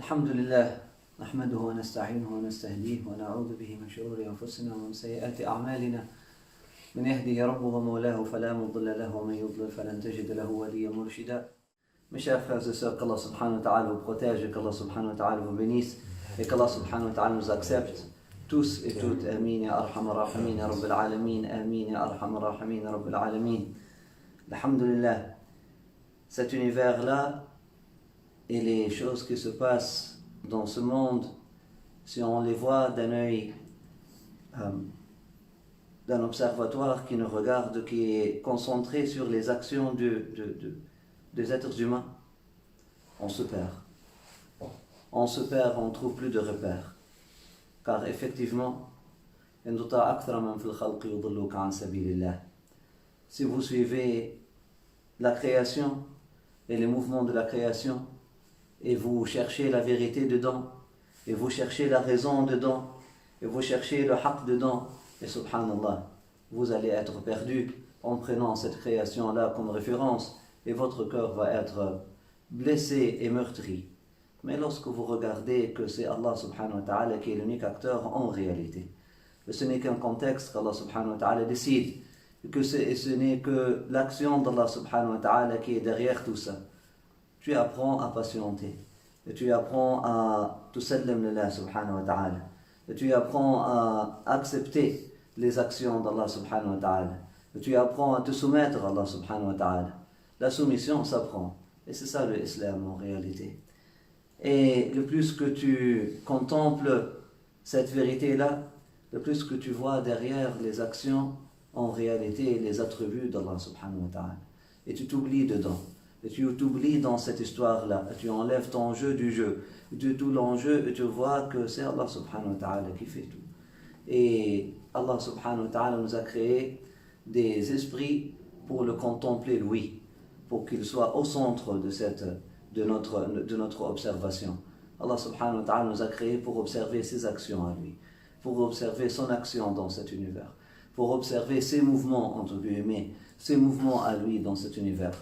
الحمد لله نحمده ونستعينه ونستهديه ونعوذ به من شرور أنفسنا ومن سيئات أعمالنا من يهده ربه ومولاه فلا مضل له ومن يضلل فلن تجد له وليا مرشدا. Mes chers frères et sœurs, qu'Allah subhanahu wa ta'ala vous protège et qu'Allah subhanahu wa ta'ala vous bénisse et qu'Allah subhanahu wa ta'ala nous accepte tous et toutes. Amin ya arhamar rahimin ya rabbil alamin. Amin ya arhamar rahimin ya rabbil alamin. Alhamdulillah. Cet univers-là et les choses qui se passent dans ce monde, si on les voit d'un œil, d'un observatoire qui nous regarde, qui est concentré sur les actions des êtres humains, on se perd. On se perd, on ne trouve plus de repères. Car effectivement, si vous suivez la création et les mouvements de la création, et vous cherchez la vérité dedans, et vous cherchez la raison dedans, et vous cherchez le haqq dedans, et subhanallah, vous allez être perdu en prenant cette création-là comme référence, et votre cœur va être blessé et meurtri. Mais lorsque vous regardez que c'est Allah subhanahu wa ta'ala qui est l'unique acteur en réalité, ce n'est qu'un contexte qu'Allah subhanahu wa ta'ala décide, et ce n'est que l'action d'Allah subhanahu wa ta'ala qui est derrière tout ça. Tu apprends à patienter, et tu apprends à tusallim lillah subhanahu wa ta'ala, et tu apprends à accepter les actions d'Allah subhanahu wa ta'ala, et tu apprends à te soumettre à Allah subhanahu wa ta'ala. La soumission s'apprend, et c'est ça le islam en réalité. Et le plus que tu contemples cette vérité-là, le plus que tu vois derrière les actions, en réalité les attributs d'Allah subhanahu wa ta'ala. Et tu t'oublies dedans. Et tu t'oublies dans cette histoire-là, et tu enlèves ton jeu du jeu, de tout l'enjeu, et tu vois que c'est Allah subhanahu wa ta'ala qui fait tout. Et Allah subhanahu wa ta'ala nous a créé des esprits pour le contempler lui, pour qu'il soit au centre de notre observation. Allah subhanahu wa ta'ala nous a créé pour observer ses actions à lui, pour observer son action dans cet univers, pour observer ses mouvements, entre guillemets, ses mouvements à lui dans cet univers,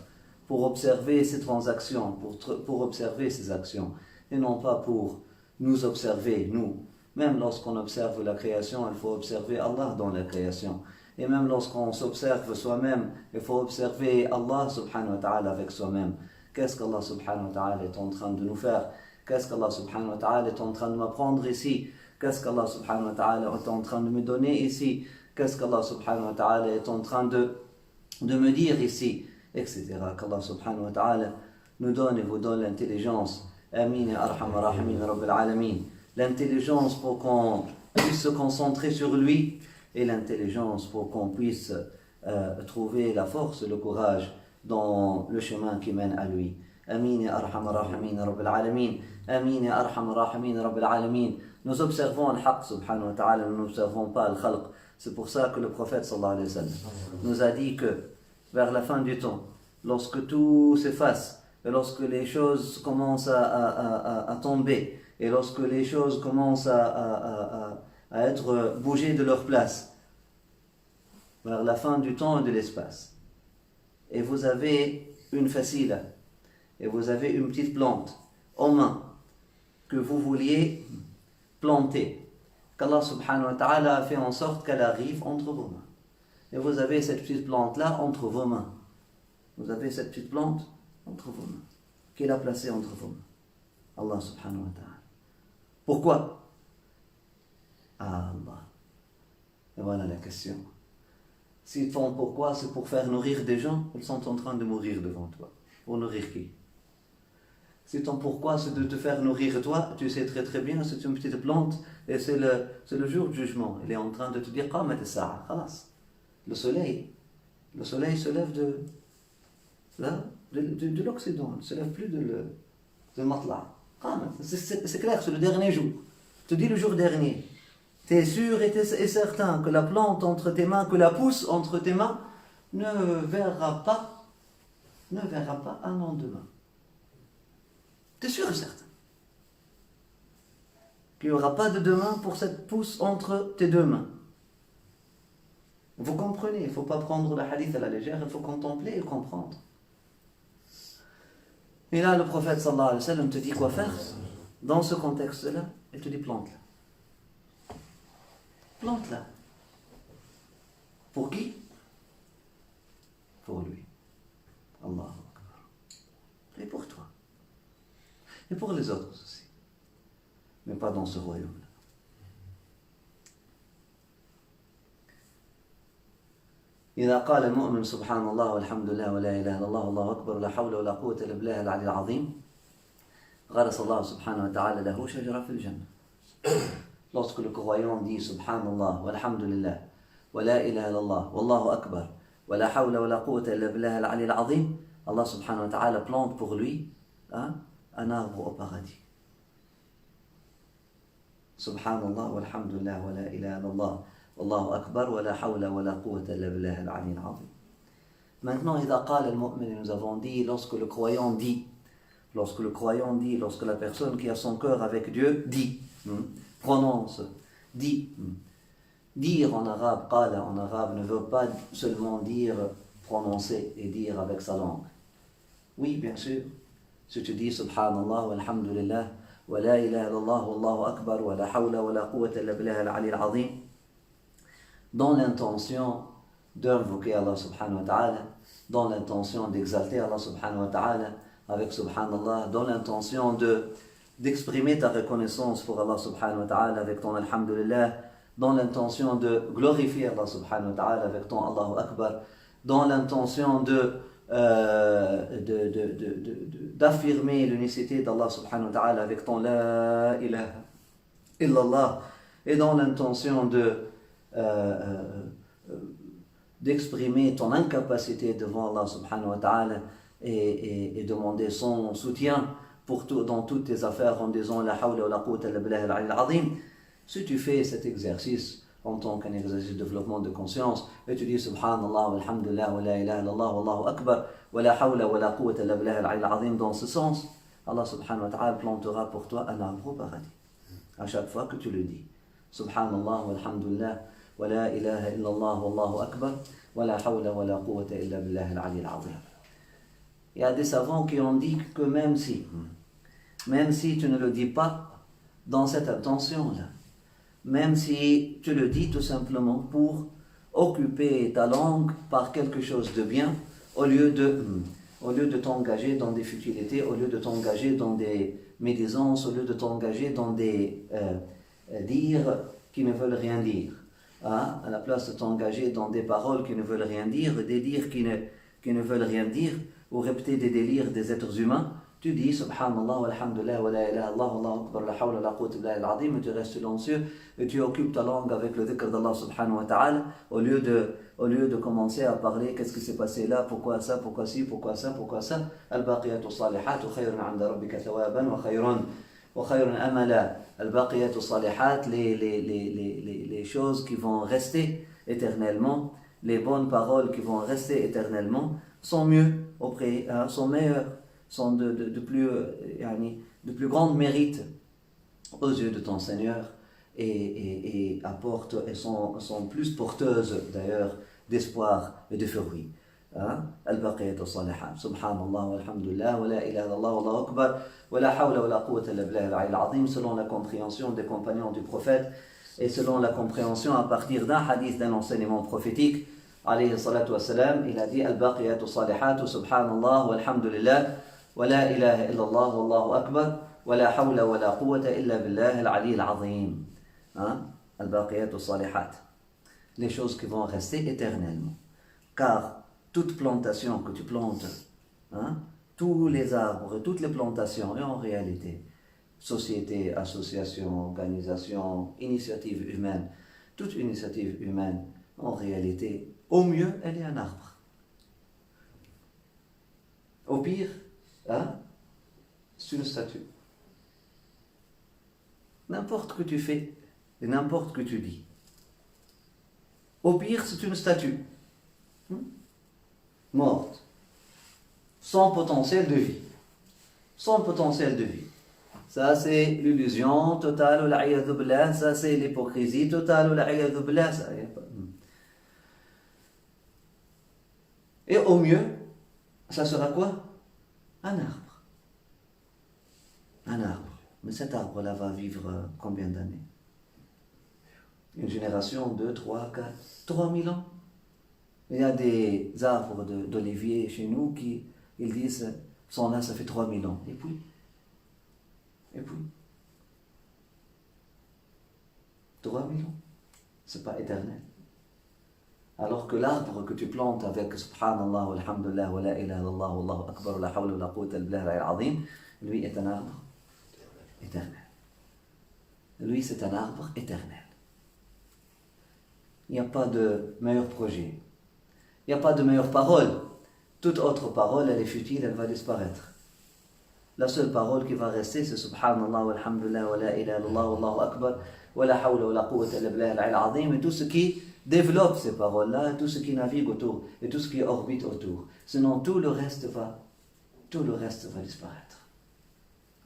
pour observer ses transactions, pour observer ses actions, et non pas pour nous observer, nous. Même lorsqu'on observe la création, il faut observer Allah dans la création. Et même lorsqu'on s'observe soi-même, il faut observer Allah subhanahu wa ta'ala avec soi-même. Qu'est-ce qu'Allah subhanahu wa ta'ala est en train de nous faire? Qu'est-ce qu'Allah subhanahu wa ta'ala est en train de m'apprendre ici? Qu'est-ce qu'Allah subhanahu wa ta'ala est en train de me donner ici? Qu'est-ce qu'Allah subhanahu wa ta'ala est en train de me dire ici? Etc. Qu'Allah subhanahu wa ta'ala nous donne et vous donne l'intelligence. Amin ya arhamar rahimin rabbil alamin. L'intelligence pour qu'on puisse se concentrer sur lui, et l'intelligence pour qu'on puisse trouver la force et le courage dans le chemin qui mène à lui. Amin ya arhamar rahimin rabbil alamin. Amin ya arhamar rahimin rabbil alamin. Nous observons le haqq subhanahu wa ta'ala, nous n'observons pas le khalq. C'est pour ça que le prophète sallallahu alayhi wa sallam nous a dit que vers la fin du temps, lorsque tout s'efface, et lorsque les choses commencent à tomber, et lorsque les choses commencent à être bougées de leur place, vers la fin du temps et de l'espace, et vous avez une facile, et vous avez une petite plante en main, que vous vouliez planter, qu'Allah subhanahu wa ta'ala a fait en sorte qu'elle arrive entre vos mains. Et vous avez cette petite plante-là entre vos mains. Vous avez cette petite plante entre vos mains. Qui l'a placée entre vos mains? Allah subhanahu wa ta'ala. Pourquoi? Allah. Et voilà la question. Si ton pourquoi c'est pour faire nourrir des gens, ils sont en train de mourir devant toi. Pour nourrir qui? Si ton pourquoi c'est de te faire nourrir toi, tu sais très très bien, c'est une petite plante, et c'est le jour du jugement. Il est en train de te dire, qamat as-sa'a, khalas. Le soleil se lève de l'Occident, il ne se lève plus de Matla. C'est clair, c'est le dernier jour. Je te dis le jour dernier. Tu es sûr et certain que la plante entre tes mains, que la pousse entre tes mains, ne verra pas un lendemain. Tu es sûr et certain qu'il n'y aura pas de demain pour cette pousse entre tes deux mains. Vous comprenez, il ne faut pas prendre le hadith à la légère, il faut contempler et comprendre. Et là, le prophète sallallahu alayhi wa sallam te dit quoi faire? Dans ce contexte-là, elle te dit plante-la. Plante-la. Pour qui? Pour lui. Allahu Akbar. Et pour toi. Et pour les autres aussi. Mais pas dans ce royaume-là. إذا قال المؤمن سبحان الله والحمد لله ولا إله إلا الله والله أكبر ولا حول ولا قوة إلا بالله العلي العظيم غرس الله سبحانه وتعالى له شجرة في الجنة. Lorsque le croyant dit Subhanallah walhamdulillah wa la ilaha illallah wallahu akbar wa la hawla wa la quwwata illa billah al-ali al-azim, Allah subhanahu wa ta'ala plante pour lui un arbre au paradis. Subhanallah walhamdulillah wa la ilaha illallah wallahu akbar wa la hawla wa la quwwata illa billah al-ali al-azim. Maintenant, إذا قال المؤمن, nous avons dit, lorsque le croyant dit, lorsque la personne qui a son cœur avec Dieu dit, prononce, dit. Dire en arabe, qala en arabe, ne veut pas seulement dire, prononcer et dire avec sa langue. Oui, bien sûr. Si tu dis Subhanallah walhamdulillah wa la ilaha illallah wallahu akbar wa la hawla wa la quwwata illa billah al-ali al-azim, dans l'intention d'invoquer Allah subhanahu wa ta'ala, dans l'intention d'exalter Allah subhanahu wa ta'ala avec Subhanallah, dans l'intention d'exprimer ta reconnaissance pour Allah subhanahu wa ta'ala avec ton Alhamdulillah, dans l'intention de glorifier Allah subhanahu wa ta'ala avec ton Allahu Akbar, dans l'intention d'affirmer l'unicité d'Allah subhanahu wa ta'ala avec ton La ilaha illallah, et dans l'intention d'exprimer ton incapacité devant Allah subhanahu wa ta'ala et demander son soutien dans toutes tes affaires en disant La hawla wa la quwwata illa billah al-ali al-azim. Si tu fais cet exercice en tant qu'un exercice de développement de conscience et tu dis Subhanallah walhamdulillah wa la ilaha illallah wallahu akbar wa la hawla wa la quwwata illa billah al-ali al-azim dans ce sens, Allah subhanahu wa ta'ala plantera pour toi un arbre au paradis. À chaque fois que tu le dis. Subhanallah walhamdulillah wa la ilaha illallah wallahu akbar wa la hawla wa la quwwata illa billah al-ali al-azim. Il y a des savants qui ont dit que même si tu ne le dis pas dans cette intention-là, même si tu le dis tout simplement pour occuper ta langue par quelque chose de bien, au lieu de t'engager dans des futilités, au lieu de t'engager dans des médisances, au lieu de t'engager dans des dires qui ne veulent rien dire. À la place de t'engager dans des paroles qui ne veulent rien dire, des dires qui ne veulent rien dire, ou répéter des délires des êtres humains, tu dis Subhanallah walhamdulillah wa la ilaha illallah wallahu akbar la hawla wa la quwwata illa billah al-azim, et tu restes silencieux et tu occupes ta langue avec le dhikr d'Allah subhanahu wa ta'ala au lieu de commencer à parler qu'est-ce qui s'est passé là, pourquoi ça, pourquoi ci, pourquoi ça, pourquoi ça. Al-baqiyatu salihatu khayrun 'inda rabbika thawaban wa khayrun amala. Al-baqiyatu salihat, les choses qui vont rester éternellement, les bonnes paroles qui vont rester éternellement sont mieux sont meilleures, sont de plus grand mérite aux yeux de ton Seigneur et apportent et sont plus porteuses d'ailleurs d'espoir et de fruits. Al-baqiyatu salihat, subhanallah walhamdulillah wa la ilaha illallah wallahu akbar wa la hawla wa la quwwata illa billah al-ali al-azim, selon la compréhension des compagnons du prophète et selon la compréhension à partir d'un hadith, d'un enseignement prophétique. Alayhi salatu wassalam, il a dit Al-baqiyatu salihatu subhanallah walhamdulillah wa la ilaha illallah wallahu akbar wa la hawla wa la quwwata illa billah al-ali al-azim. Al-baqiyatu salihat, les choses qui vont rester éternellement. Car toute plantation que tu plantes, tous les arbres, toutes les plantations, et en réalité, société, association, organisation, initiative humaine, toute initiative humaine, en réalité, au mieux, elle est un arbre. Au pire, c'est une statue. N'importe que tu fais et n'importe que tu dis. Au pire, c'est une statue. Morte. Sans potentiel de vie. Sans potentiel de vie. Ça, c'est l'illusion totale, l'a'iyadhu billah. Ça, c'est l'hypocrisie totale, l'a'iyadhu billah. Et au mieux, ça sera quoi? Un arbre. Un arbre. Mais cet arbre-là va vivre combien d'années? Une génération, 2, 3, 4, 3000 ans. Il y a des arbres d'olivier chez nous qui ils disent, sont là, ça fait 3000 ans. Et puis 3000 ans, c'est pas éternel. Alors que l'arbre que tu plantes avec Subhanallah, walhamdulillah, wa la ilaha illallah, wallahu akbar, la hawla wa la quwwata illa billahi al-azim, lui est un arbre éternel. Lui, c'est un arbre éternel. Il n'y a pas de meilleur projet. Il n'y a pas de meilleure parole. Toute autre parole, elle est futile, elle va disparaître. La seule parole qui va rester, c'est Subhanallah, walhamdulillah, wa la ilaha illallah, wallahu akbar, wa la hawla wa la quwwata illa billahi al-azim, et tout ce qui développe ces paroles-là, tout ce qui navigue autour, et tout ce qui orbite autour. Sinon, tout le reste va disparaître.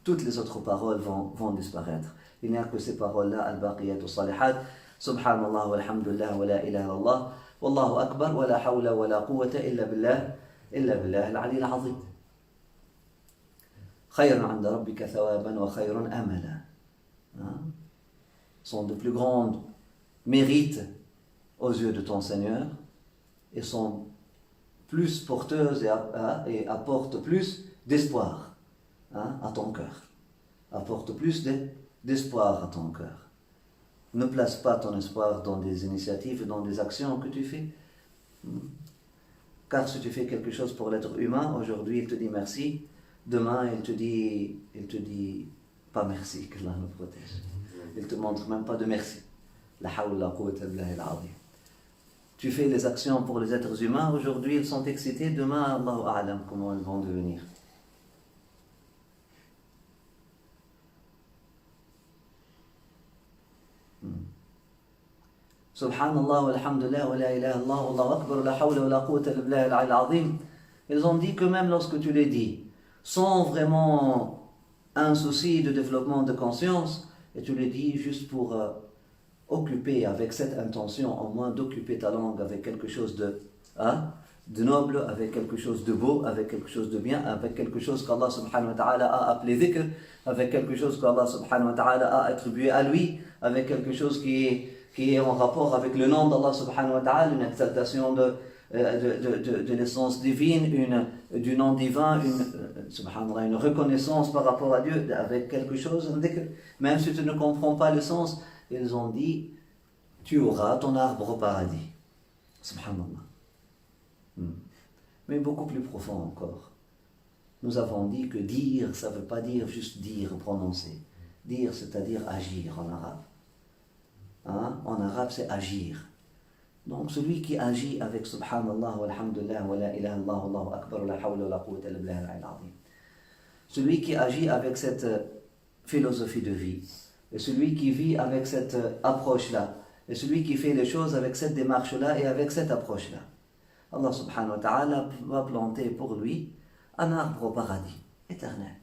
Toutes les autres paroles vont disparaître. Il n'y a que ces paroles-là, al-baqiyat al-salihat, Subhanallah, walhamdulillah, wa la ilaha illallah, wallahu akbar, wa la hawla wa la quwwata illa billah al-ali al-azim. Khayran 'inda rabbika thawaban wa khayran amala. Sont de plus grands mérites aux yeux de ton Seigneur et sont plus porteuses et apportent plus d'espoir à ton cœur. Apporte plus d'espoir à ton cœur. Ne place pas ton espoir dans des initiatives, dans des actions que tu fais. Car si tu fais quelque chose pour l'être humain, aujourd'hui il te dit merci, demain il te dit pas merci, que Allah nous protège. Il ne te montre même pas de merci. La hawla quwwata billahi al-azim. Tu fais les actions pour les êtres humains, aujourd'hui ils sont excités, demain Allahu a'lam comment ils vont devenir. Subhanallah, walhamdulillah, wa la ilaha illallah, wallahu akbar, la hawla wa la quwwata illa billahi al-ali al-azim. Ils ont dit que même lorsque tu les dis, sans vraiment un souci de développement de conscience, et tu les dis juste pour occuper avec cette intention, au moins d'occuper ta langue avec quelque chose de noble, avec quelque chose de beau, avec quelque chose de bien, avec quelque chose qu'Allah subhanahu wa ta'ala a appelé dhikr, avec quelque chose qu'Allah subhanahu wa ta'ala a attribué à lui, avec quelque chose qui est en rapport avec le nom d'Allah subhanahu wa ta'ala, une exaltation de l'essence divine, du nom divin, une reconnaissance par rapport à Dieu, avec quelque chose, même si tu ne comprends pas le sens, ils ont dit, tu auras ton arbre au paradis. Subhanallah. Mais beaucoup plus profond encore. Nous avons dit que dire, ça ne veut pas dire juste dire, prononcer. Dire, c'est-à-dire agir en arabe. En arabe, c'est agir. Donc, celui qui agit avec Subhanallah, walhamdulillah, wa la ilaha illallah, wallahu akbar, la hawla wa la quwwata illa billahi al-azim. Celui qui agit avec cette philosophie de vie, et celui qui vit avec cette approche-là, et celui qui fait les choses avec cette démarche-là et avec cette approche-là, Allah subhanahu wa ta'ala va planter pour lui un arbre au paradis éternel.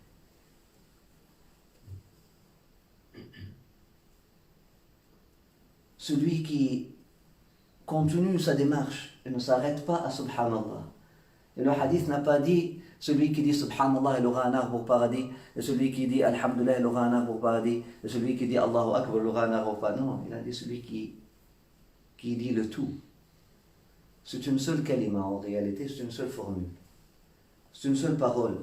Celui qui continue sa démarche et ne s'arrête pas à Subhanallah. Et le hadith n'a pas dit celui qui dit Subhanallah il aura un arbre au paradis, et celui qui dit Alhamdulillah il aura un arbre au paradis, et celui qui dit Allahu Akbar il aura un arbre au paradis. Non, il a dit celui qui dit le tout. C'est une seule kalima en réalité, c'est une seule formule. C'est une seule parole.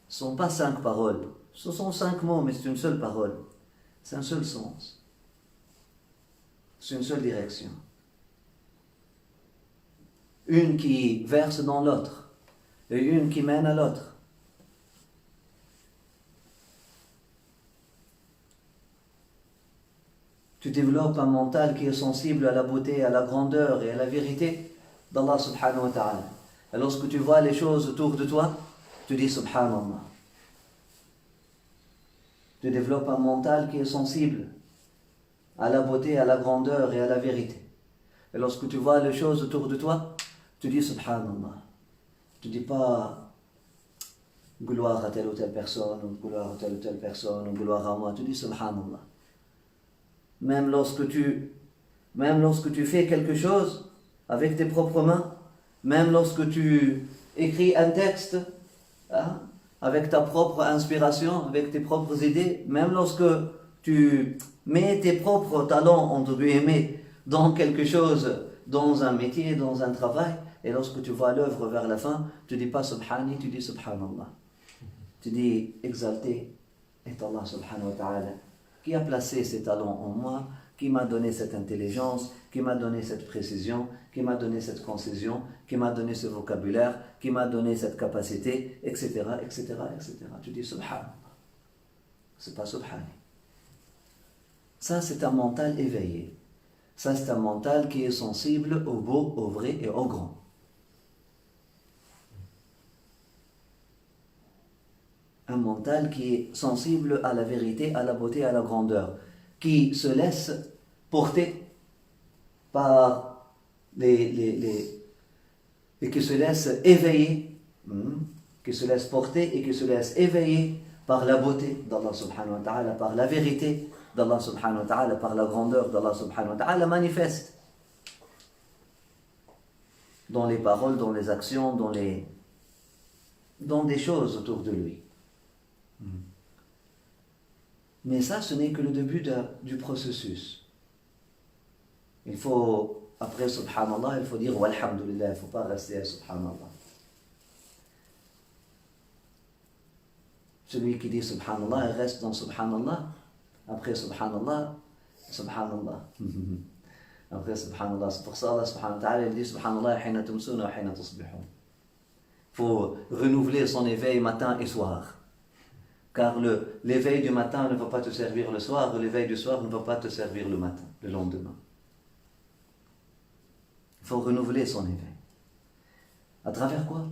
Ce ne sont pas 5 paroles. Ce sont 5 mots, mais c'est une seule parole. C'est un seul sens. C'est une seule direction. Une qui verse dans l'autre, et une qui mène à l'autre. Tu développes un mental qui est sensible à la beauté, à la grandeur et à la vérité d'Allah subhanahu wa ta'ala. Et lorsque tu vois les choses autour de toi, tu dis subhanallah. Tu développes un mental qui est sensible à la beauté, à la grandeur et à la vérité. Et lorsque tu vois les choses autour de toi, tu dis subhanallah. Tu ne dis pas gloire à telle ou telle personne, ou gloire à telle ou telle personne, ou gloire à moi. Tu dis subhanallah. Même lorsque tu fais quelque chose avec tes propres mains, même lorsque tu écris un texte, avec ta propre inspiration, avec tes propres idées, même lorsque tu mets tes propres talents, entre guillemets, dans quelque chose, dans un métier, dans un travail, et lorsque tu vois l'œuvre vers la fin, tu dis pas Subhani, tu dis Subhanallah. Tu dis exalté est Allah subhanahu wa ta'ala, qui a placé ces talents en moi, qui m'a donné cette intelligence, qui m'a donné cette précision, qui m'a donné cette concision, qui m'a donné ce vocabulaire, qui m'a donné cette capacité, etc., etc., etc. Tu dis Subhanallah. C'est pas Subhani. Ça, c'est un mental éveillé. Ça, c'est un mental qui est sensible au beau, au vrai et au grand. Un mental qui est sensible à la vérité, à la beauté, à la grandeur, qui se laisse porter par et qui se laisse éveiller, qui se laisse porter et qui se laisse éveiller par la beauté d'Allah subhanahu wa ta'ala, par la vérité d'Allah subhanahu wa ta'ala, par la grandeur d'Allah subhanahu wa ta'ala manifeste dans les paroles, dans les actions, dans des choses autour de lui. Mais ça, ce n'est que le début du processus. Il faut, après Subhanallah, il faut dire Walhamdulillah, il ne faut pas rester à Subhanallah. Celui qui dit Subhanallah, il reste dans Subhanallah. Après Subhanallah, Subhanallah. Après Subhanallah, c'est pour ça Allah Subhanahu wa ta'ala, il dit Subhanallah, hina tumsuna wa hina tusbihun. Il faut renouveler son éveil matin et soir. Car l'éveil du matin ne va pas te servir le soir, l'éveil du soir ne va pas te servir le matin, le lendemain. Il faut renouveler son éveil. À travers quoi?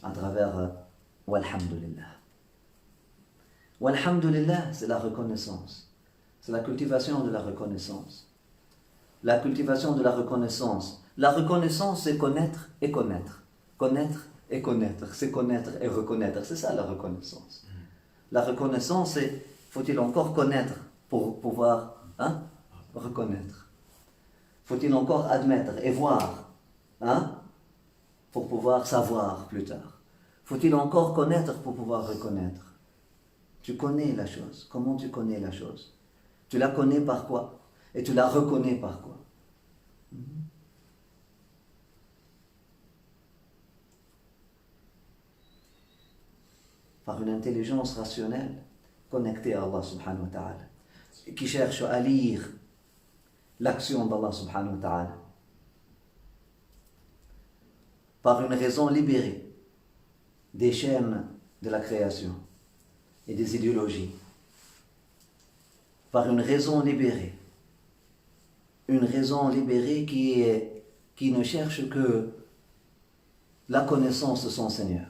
À travers Walhamdulillah. Walhamdulillah, c'est la reconnaissance. C'est la cultivation de la reconnaissance. La cultivation de la reconnaissance. La reconnaissance, c'est connaître et connaître. Connaître et connaître, c'est connaître et reconnaître, c'est ça la reconnaissance. La reconnaissance, c'est faut-il encore connaître pour pouvoir reconnaître? Faut-il encore admettre et voir pour pouvoir savoir plus tard? Faut-il encore connaître pour pouvoir reconnaître? Tu connais la chose. Comment tu connais la chose? Tu la connais par quoi? Et tu la reconnais par quoi? Par une intelligence rationnelle connectée à Allah subhanahu wa ta'ala, qui cherche à lire l'action d'Allah subhanahu wa ta'ala, par une raison libérée des chaînes de la création et des idéologies, par une raison libérée qui ne cherche que la connaissance de son Seigneur.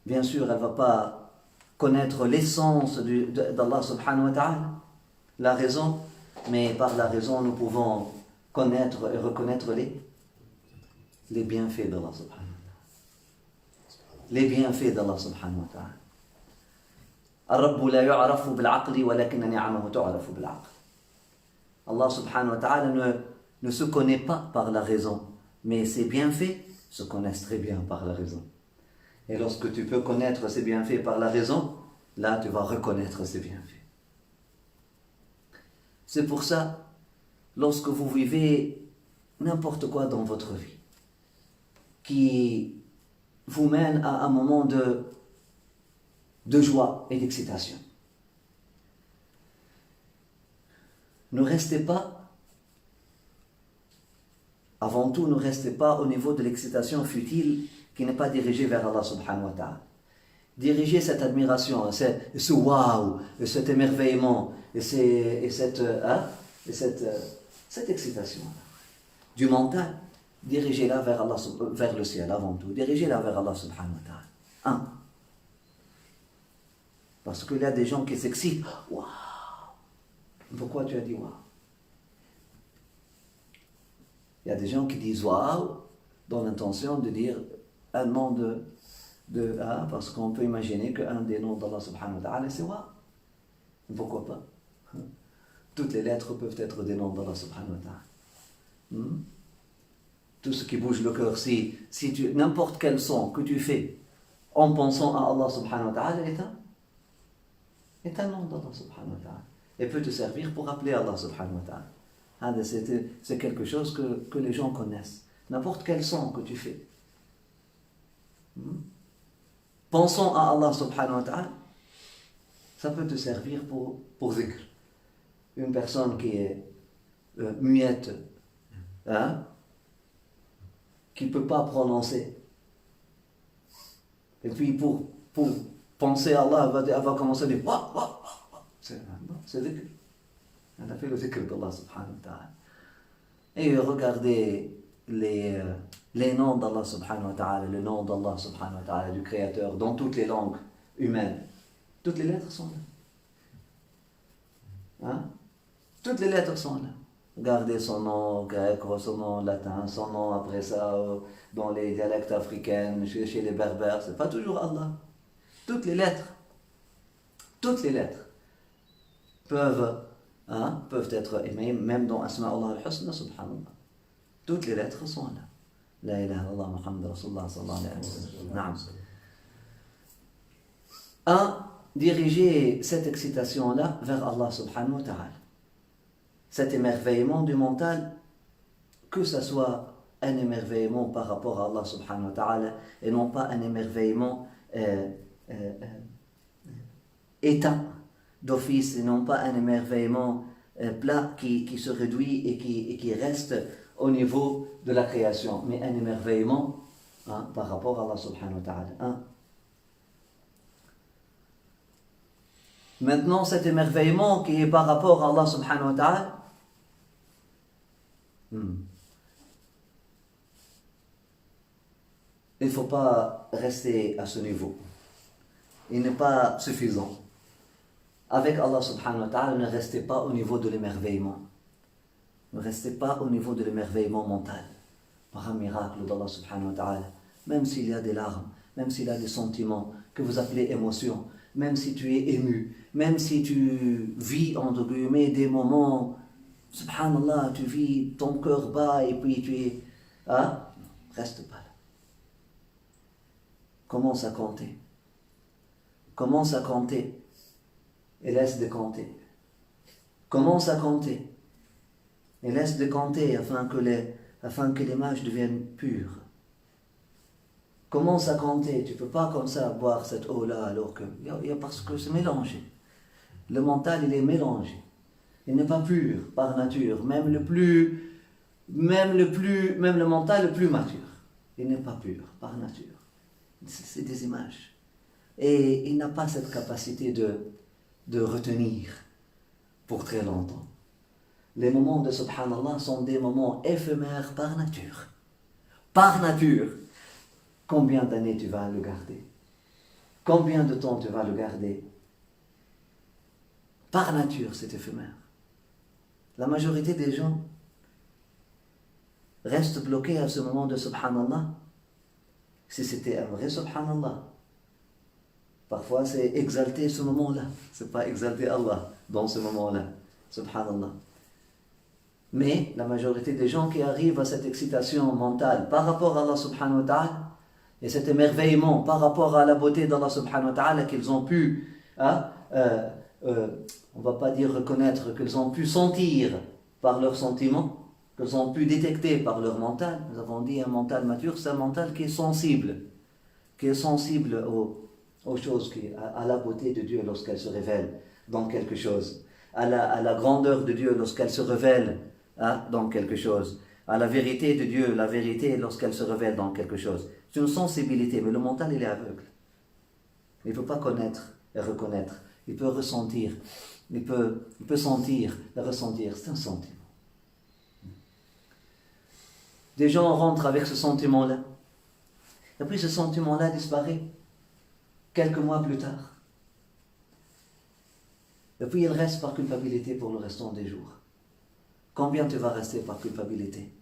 Bien sûr, elle ne va pas connaître l'essence d'Allah subhanahu wa ta'ala, la raison, mais par la raison, nous pouvons connaître et reconnaître les bienfaits d'Allah subhanahu wa ta'ala. Les bienfaits d'Allah subhanahu wa ta'ala. الرب لا يعرف بالعقل ولكن نعمه تعرف بالعقل. Allah subhanahu wa ta'ala ne se connaît pas par la raison, mais ses bienfaits se connaissent très bien par la raison. Et lorsque tu peux connaître ses bienfaits par la raison, là tu vas reconnaître ses bienfaits. C'est pour ça, lorsque vous vivez n'importe quoi dans votre vie, qui vous mène à un moment de joie et d'excitation, ne restez pas, avant tout, ne restez pas au niveau de l'excitation futile qui n'est pas dirigée vers Allah subhanahu wa ta'ala. Dirigez cette admiration, ce waouh, cet émerveillement, et cette excitation du mental, dirigez-la vers le ciel avant tout. Dirigez-la vers Allah subhanahu wa ta'ala. Parce qu'il y a des gens qui s'excitent. Waouh! Pourquoi tu as dit waouh? Il y a des gens qui disent waouh dans l'intention de dire un nom parce qu'on peut imaginer qu'un des noms d'Allah subhanahu wa ta'ala c'est waouh. Pourquoi pas? Toutes les lettres peuvent être des noms d'Allah subhanahu wa ta'ala. tout ce qui bouge le cœur, si n'importe quel son que tu fais en pensant à Allah subhanahu wa ta'ala est un nom d'Allah subhanahu wa ta'ala et peut te servir pour appeler Allah subhanahu wa ta'ala. C'est quelque chose que les gens connaissent. N'importe quel son que tu fais. Pensons à Allah subhanahu wa ta'ala, ça peut te servir pour zikr. Une personne qui est muette, qui ne peut pas prononcer. Et puis pour penser à Allah, elle va commencer à dire Wah, wah, wah. C'est zikr. Elle a fait le zikr d'Allah subhanahu wa ta'ala. Et regardez les noms d'Allah subhanahu wa ta'ala, le nom d'Allah subhanahu wa ta'ala, du Créateur, dans toutes les langues humaines. Toutes les lettres sont là. Toutes les lettres sont là. Regardez son nom grec, son nom latin, son nom après ça dans les dialectes africains, chez les berbères, c'est pas toujours Allah. Toutes les lettres peuvent être aimées, même dans Asma Allah al-Husna, subhanallah. Toutes les lettres sont là. La ilaha illallah Muhammad Rasulullah sallallahu alayhi wa sallam. Diriger cette excitation-là vers Allah subhanahu wa ta'ala. Cet émerveillement du mental, que ce soit un émerveillement par rapport à Allah subhanahu wa ta'ala et non pas un émerveillement éteint d'office et non pas un émerveillement plat qui se réduit et qui reste au niveau de la création, mais un émerveillement par rapport à Allah subhanahu wa ta'ala. Maintenant, cet émerveillement qui est par rapport à Allah subhanahu wa ta'ala, il ne faut pas rester à ce niveau. Il n'est pas suffisant. Avec Allah subhanahu wa ta'ala, ne restez pas au niveau de l'émerveillement. Ne restez pas au niveau de l'émerveillement mental. Par un miracle d'Allah subhanahu wa ta'ala, même s'il y a des larmes, même s'il y a des sentiments que vous appelez émotions, même si tu es ému, même si tu vis entre guillemets des moments, subhanallah, tu vis ton cœur bas et puis tu es... reste pas là. Commence à compter. Commence à compter et laisse de compter. Commence à compter et laisse de compter afin que l'image devienne pure. Commence à compter. Tu ne peux pas comme ça boire cette eau-là alors que... parce que c'est mélangé. Le mental, il est mélangé. Il n'est pas pur par nature. Même le mental le plus mature. Il n'est pas pur par nature. C'est des images. Et il n'a pas cette capacité de retenir pour très longtemps. Les moments de subhanallah sont des moments éphémères par nature. Par nature. Combien d'années tu vas le garder? Combien de temps tu vas le garder? Par nature, c'est éphémère. La majorité des gens restent bloqués à ce moment de subhanallah. Si c'était un vrai subhanallah. Parfois, c'est exalter ce moment-là. C'est pas exalter Allah dans ce moment-là. Subhanallah. Mais la majorité des gens qui arrivent à cette excitation mentale par rapport à Allah subhanahu wa ta'ala et cet émerveillement par rapport à la beauté d'Allah subhanahu wa ta'ala qu'ils ont pu, on va pas dire reconnaître, qu'ils ont pu sentir par leurs sentiments, qu'ils ont pu détecter par leur mental. Nous avons dit un mental mature, c'est un mental qui est sensible aux choses, à la beauté de Dieu lorsqu'elle se révèle dans quelque chose, à la grandeur de Dieu lorsqu'elle se révèle dans quelque chose, à la vérité de Dieu, la vérité lorsqu'elle se révèle dans quelque chose. C'est une sensibilité, mais le mental il est aveugle. Il ne peut pas connaître et reconnaître. Il peut ressentir, il peut sentir et ressentir. C'est un sentiment. Des gens rentrent avec ce sentiment-là. Et puis ce sentiment-là disparaît quelques mois plus tard. Et puis il reste par culpabilité pour le restant des jours. Combien tu vas rester par culpabilité?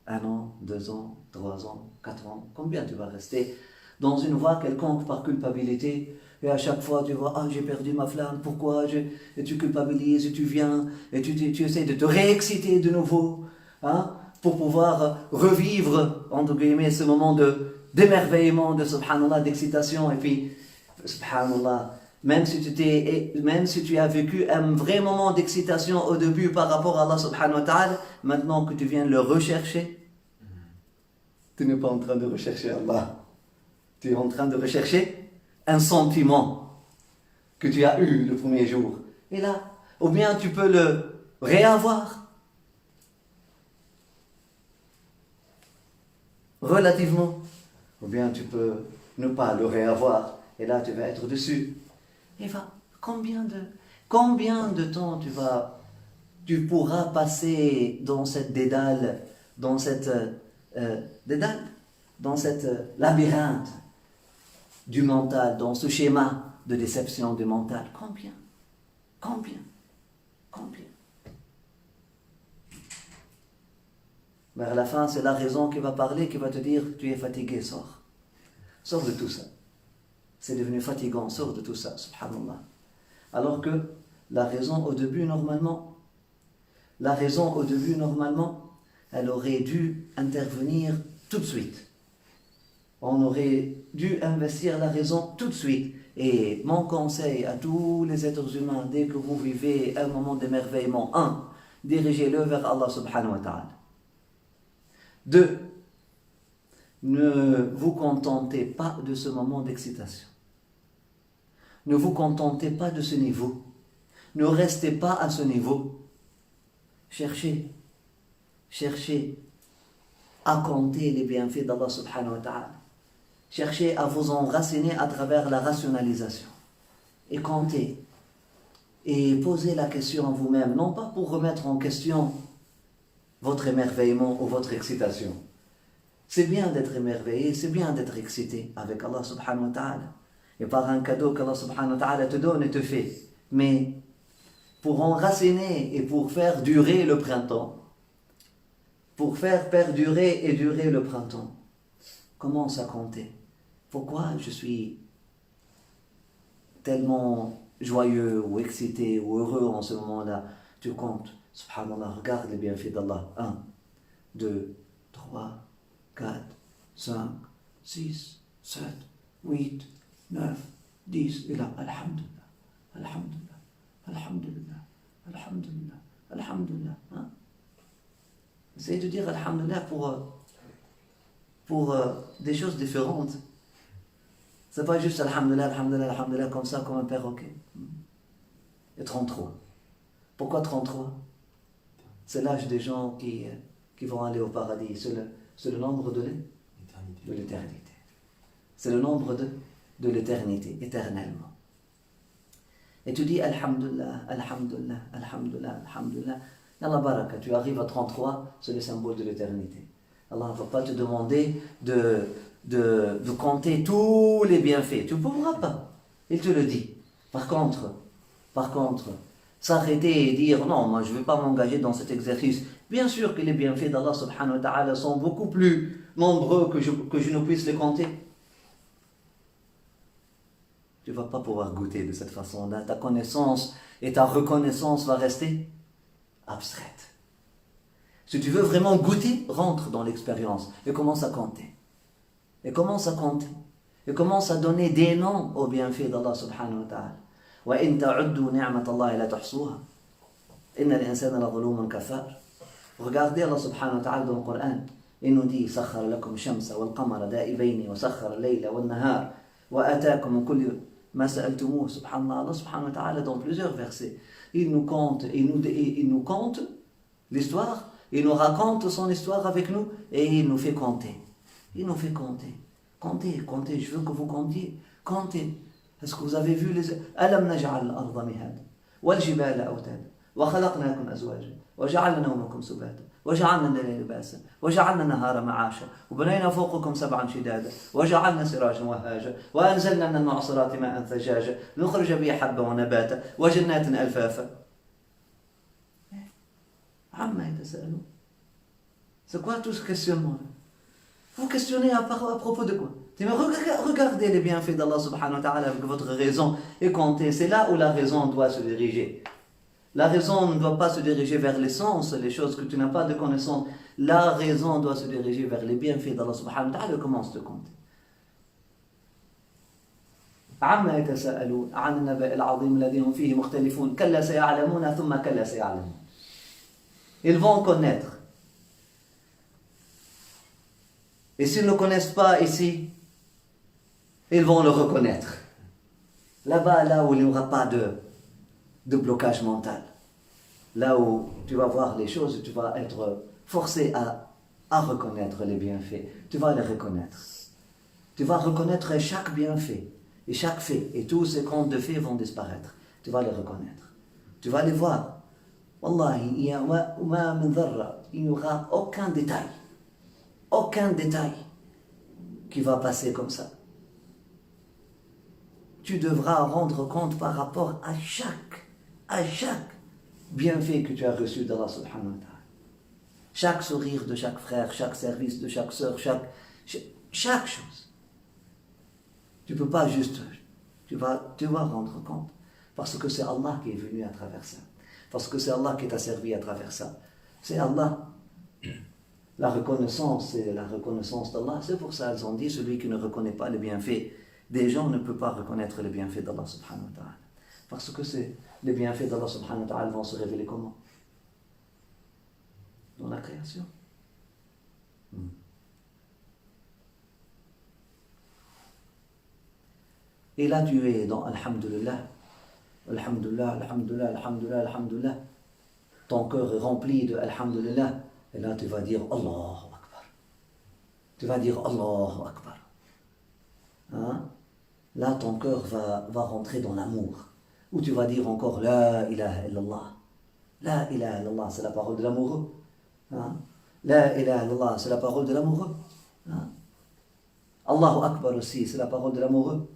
1 an, 2 ans, 3 ans, 4 ans. Combien tu vas rester dans une voie quelconque par culpabilité? Et à chaque fois, tu vois, ah, j'ai perdu ma flamme, pourquoi et tu culpabilises, et tu viens, et tu essaies de te réexciter de nouveau, hein, pour pouvoir revivre, entre guillemets, ce moment d'émerveillement, de subhanallah, d'excitation. Et puis, subhanallah, même si tu as vécu un vrai moment d'excitation au début par rapport à Allah subhanahu wa ta'ala, maintenant que tu viens le rechercher, tu n'es pas en train de rechercher Allah. Tu es en train de rechercher un sentiment que tu as eu le premier jour. Et là, ou bien tu peux le réavoir. Relativement. Ou bien tu peux ne pas le réavoir. Et là, tu vas être dessus. Et combien de temps tu pourras passer dans cette dédale, dans cette labyrinthe du mental, dans ce schéma de déception du mental. Combien? Vers la fin, c'est la raison qui va parler, qui va te dire, tu es fatigué, sors. Sors de tout ça. C'est devenu fatigant, sors de tout ça, subhanallah. Alors que la raison au début, normalement, elle aurait dû intervenir tout de suite. On aurait dû investir la raison tout de suite. Et mon conseil à tous les êtres humains, dès que vous vivez un moment d'émerveillement, 1. Dirigez-le vers Allah subhanahu wa ta'ala. 2. Ne vous contentez pas de ce moment d'excitation. Ne vous contentez pas de ce niveau. Ne restez pas à ce niveau. Cherchez à compter les bienfaits d'Allah subhanahu wa ta'ala. Cherchez à vous enraciner à travers la rationalisation. Et comptez. Et posez la question à vous-même, non pas pour remettre en question votre émerveillement ou votre excitation. C'est bien d'être émerveillé, c'est bien d'être excité avec Allah subhanahu wa ta'ala. Et par un cadeau qu'Allah subhanahu wa ta'ala te donne et te fait. Mais pour enraciner et pour faire durer le printemps, pour faire perdurer et durer le printemps, commence à compter. Pourquoi je suis tellement joyeux ou excité ou heureux en ce moment-là? Tu comptes. Subhanallah, regarde les bienfaits d'Allah. 1, 2, 3, 4, 5, 6, 7, 8, 9, 10. Et là, alhamdulillah, alhamdulillah, alhamdulillah, alhamdulillah, alhamdulillah. Hein? Essayez de dire alhamdulillah pour des choses différentes. C'est pas juste alhamdulillah, alhamdulillah, alhamdulillah comme ça, comme un perroquet. Et 33. Pourquoi 33? C'est l'âge des gens qui vont aller au paradis. C'est le nombre de l'éternité. C'est le nombre de l'éternité, éternellement. Et tu dis alhamdulillah, alhamdulillah, alhamdulillah, alhamdulillah. Yallah baraka, tu arrives à 33, c'est le symbole de l'éternité. Allah ne va pas te demander de compter tous les bienfaits. Tu ne pourras pas. Il te le dit. Par contre, s'arrêter et dire non, moi je ne vais pas m'engager dans cet exercice. Bien sûr que les bienfaits d'Allah subhanahu wa ta'ala sont beaucoup plus nombreux que je ne puisse les compter. Tu ne vas pas pouvoir goûter de cette façon-là. Ta connaissance et ta reconnaissance va rester abstraite. Si tu veux vraiment goûter, rentre dans l'expérience et commence à compter. Et commence à donner des noms aux bienfaits d'Allah subhanahu wa ta'ala. وَإِن تَعُدُّوا نِعْمَةَ اللَّهِ لَا تُحْصُوهَا إِنَّ الْإِنسَانَ لَظَلُومٌ كَفَّارٌ. Regardez Allah subhanahu wa ta'ala dans le Coran. Il nous dit سَخَّرَ لَكُمْ الشَّمْسَ وَالْقَمَرَ دَائِبَيْنِ وَسَخَّرَ اللَّيْلَ وَالنَّهَارَ وَآتَاكُم مِّن كُلِّ مَا سَأَلْتُمُوهُ. Subhanallah, Allah subhanahu wa ta'ala dans plusieurs versets, il nous compte l'histoire, il nous raconte son histoire avec nous et il nous fait compter. Comptez, je veux que vous comptiez. Comptez. Est-ce que vous avez vu les... أَلَمْ نَجْعَلْ الْأَرْضَ مِهَادًا وَالْجِبَالَ أَوْتَادًا وَخَلَقْنَاكُمْ أَزْوَاجًا وَجَعَلْنَا نَوْمَكُمْ سُبَاتًا وَجَعَلْنَا اللَّيْلَ لِبَاسًا وَجَعَلْنَا النَّهَارَ مَعَاشًا وَبَنَيْنَا فَوْقَكُمْ سَبْعًا شِدَادًا وَجَعَلْنَا سِرَاجًا وَهَّاجًا وَأَنزَلْنَا مِنَ الْمُعْصِرَاتِ مَاءً ثَجَّاجًا نُخْرِجُ بِهِ حَبًّا وَنَبَاتًا وَجَنَّاتٍ أَلْفَافًا. عَمَّا يَتَسَاءَلُونَ. C'est quoi tout ce questionnement-là? Vous questionnez à propos de quoi? Mais regardez les bienfaits d'Allah subhanahu wa ta'ala avec votre raison et comptez. C'est là où la raison doit se diriger. La raison ne doit pas se diriger vers les sens, les choses que tu n'as pas de connaissance. La raison doit se diriger vers les bienfaits d'Allah subhanahu wa ta'ala et commence de compter. عما يتساءلون عن النبأ العظيم الذي هم فيه مختلفون كلا سيعلمون ثم كلا سيعلمون. Ils vont connaître. Et s'ils ne connaissent pas ici, ils vont le reconnaître. Là-bas, là où il n'y aura pas de blocage mental. Là où tu vas voir les choses, tu vas être forcé à reconnaître les bienfaits. Tu vas les reconnaître. Tu vas reconnaître chaque bienfait et chaque fait. Et tous ces comptes de faits vont disparaître. Tu vas les reconnaître. Tu vas les voir. Wallahi, il n'y aura aucun détail. Aucun détail qui va passer comme ça. Tu devras rendre compte par rapport à chaque bienfait que tu as reçu d'Allah subhanahu wa ta'ala. Chaque sourire de chaque frère, chaque service de chaque sœur, chaque chose. Tu ne peux pas juste, tu vas rendre compte. Parce que c'est Allah qui est venu à travers ça. Parce que c'est Allah qui t'a servi à travers ça. C'est Allah. La reconnaissance, c'est la reconnaissance d'Allah. C'est pour ça qu'ils ont dit, celui qui ne reconnaît pas les bienfaits des gens ne peut pas reconnaître les bienfaits d'Allah subhanahu wa ta'ala. Parce que les bienfaits d'Allah subhanahu wa ta'ala vont se révéler comment? Dans la création. Et là tu es dans Alhamdulillah. Alhamdulillah, Alhamdulillah, Alhamdulillah, Alhamdulillah. Ton cœur est rempli de Alhamdulillah. Et là tu vas dire Allahu Akbar. Tu vas dire Allahu Akbar. Hein? Là ton cœur va rentrer dans l'amour. Ou tu vas dire encore La ilaha illallah. La ilaha illallah, c'est la parole de l'amoureux. Hein? La ilaha illallah, c'est la parole de l'amoureux. Hein? Allahu Akbar aussi, c'est la parole de l'amoureux.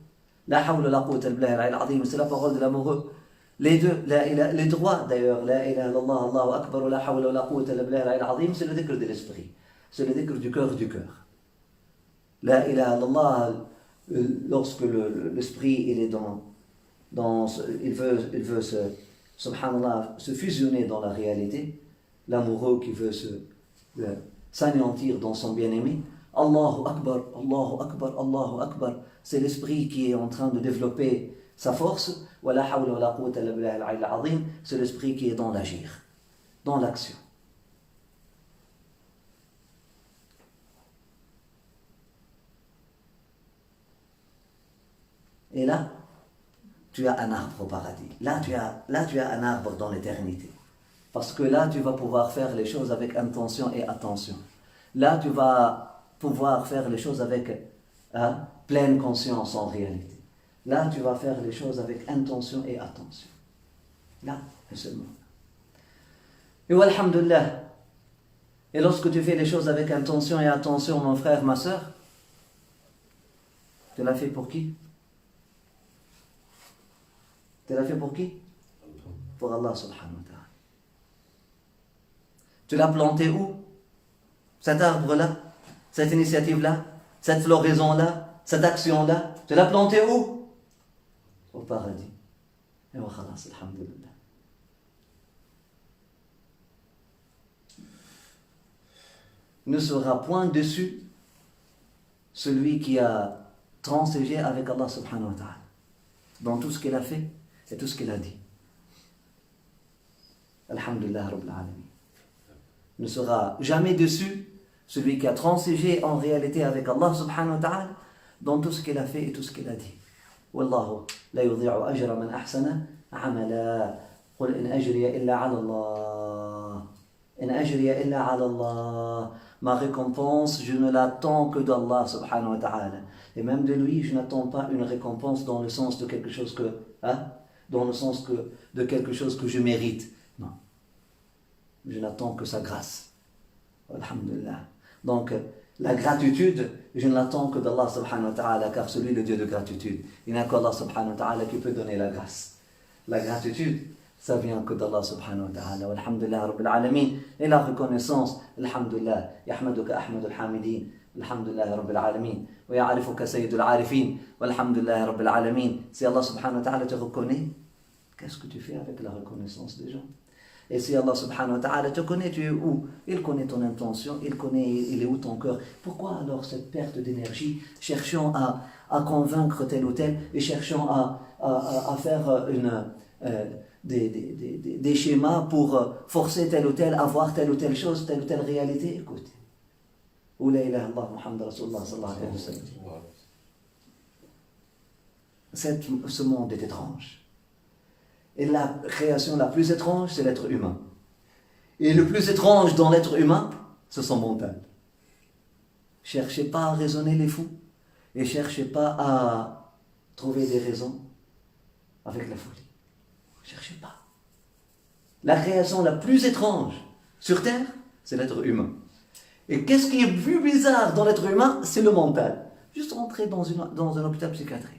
La hawla la quwwata illa billahi al-azim, c'est la parole de l'amoureux. Les deux, les trois d'ailleurs, La ilaha illallah, Allahu Akbar, la hawla la quwwata illa billahi al-azim, c'est le dhikr de l'esprit. C'est le dhikr du cœur. La ilaha illallah, lorsque l'esprit il est il veut subhanallah, se fusionner dans la réalité, l'amoureux qui veut s'anéantir dans son bien-aimé, Allahu Akbar, Allahu Akbar, Allahu Akbar, c'est l'esprit qui est en train de développer sa force, wa la hawla wa la quwwata illa billahi al-azim, c'est l'esprit qui est dans l'agir, dans l'action. Et là, tu as un arbre au paradis. Là, tu as un arbre dans l'éternité. Parce que là, tu vas pouvoir faire les choses avec intention et attention. Là, tu vas pouvoir faire les choses avec pleine conscience en réalité. Là, tu vas faire les choses avec intention et attention. Là, et seulement. Et alhamdulillah. Et lorsque tu fais les choses avec intention et attention, mon frère, ma soeur, tu l'as fait pour qui? Tu l'as fait pour qui? Pour Allah subhanahu wa ta'ala. Tu l'as planté où? Cet arbre-là, cette initiative-là, cette floraison-là, cette action-là, tu l'as planté où? Au paradis. Et wa khalas, alhamdulillah. Ne sera point dessus celui qui a transigé avec Allah subhanahu wa ta'ala dans tout ce qu'il a fait et tout ce qu'il a dit. Alhamdulillah Rabbil Alamin. Ne sera jamais dessus celui qui a transigé en réalité avec Allah subhanahu wa ta'ala dans tout ce qu'il a fait et tout ce qu'il a dit. Wallahu la yudhi'u ajra man ahsana amala. Qul in ajriya illa ala Allah. In ajriya illa ala Allah. Ma récompense, je ne l'attends que d'Allah subhanahu wa ta'ala. Et même de lui, je n'attends pas une récompense dans le sens de quelque chose de quelque chose que je mérite. Non. Je n'attends que sa grâce. Alhamdulillah. Donc, la gratitude, je ne l'attends que d'Allah subhanahu wa ta'ala, car celui le Dieu de gratitude. Il n'y a qu'Allah subhanahu wa ta'ala qui peut donner la grâce. La gratitude, ça vient que d'Allah subhanahu wa ta'ala. Alhamdulillah Rabbil Alamin. Et la reconnaissance, Alhamdulillah, Yahmaduka Ahmad al-Hamidin. Alhamdulillah Rabbil Alamin. Wa ya'arifuka Sayyidul Arifin. Walhamdulillah Rabbil Alamin. Si Allah subhanahu wa ta'ala te reconnaît, qu'est-ce que tu fais avec la reconnaissance des gens? Et si Allah subhanahu wa ta'ala te connaît, tu es où? Il connaît ton intention, il est où ton cœur? Pourquoi alors cette perte d'énergie? Cherchons à convaincre tel ou tel et cherchons à faire des schémas pour forcer tel ou tel à voir telle ou telle chose, telle ou telle réalité. Écoute. Ou la ilaha illallah Muhammad Rasulullah sallallahu alayhi wa sallam. Ce monde est étrange. Et la création la plus étrange, c'est l'être humain. Et le plus étrange dans l'être humain, c'est son mental. Cherchez pas à raisonner les fous. Et cherchez pas à trouver des raisons avec la folie. Cherchez pas. La création la plus étrange sur Terre, c'est l'être humain. Et qu'est-ce qui est plus bizarre dans l'être humain? C'est le mental. Juste rentrer dans un hôpital psychiatrique.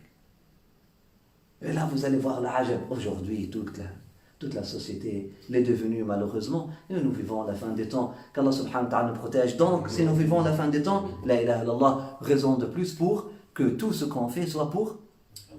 Et là, vous allez voir l'ajab. Aujourd'hui, toute la société l'est devenue malheureusement. Et nous vivons la fin des temps. Qu'Allah subhanahu wa ta'ala nous protège. Donc, si nous vivons la fin des temps, la ilaha illallah, raison de plus pour que tout ce qu'on fait soit pour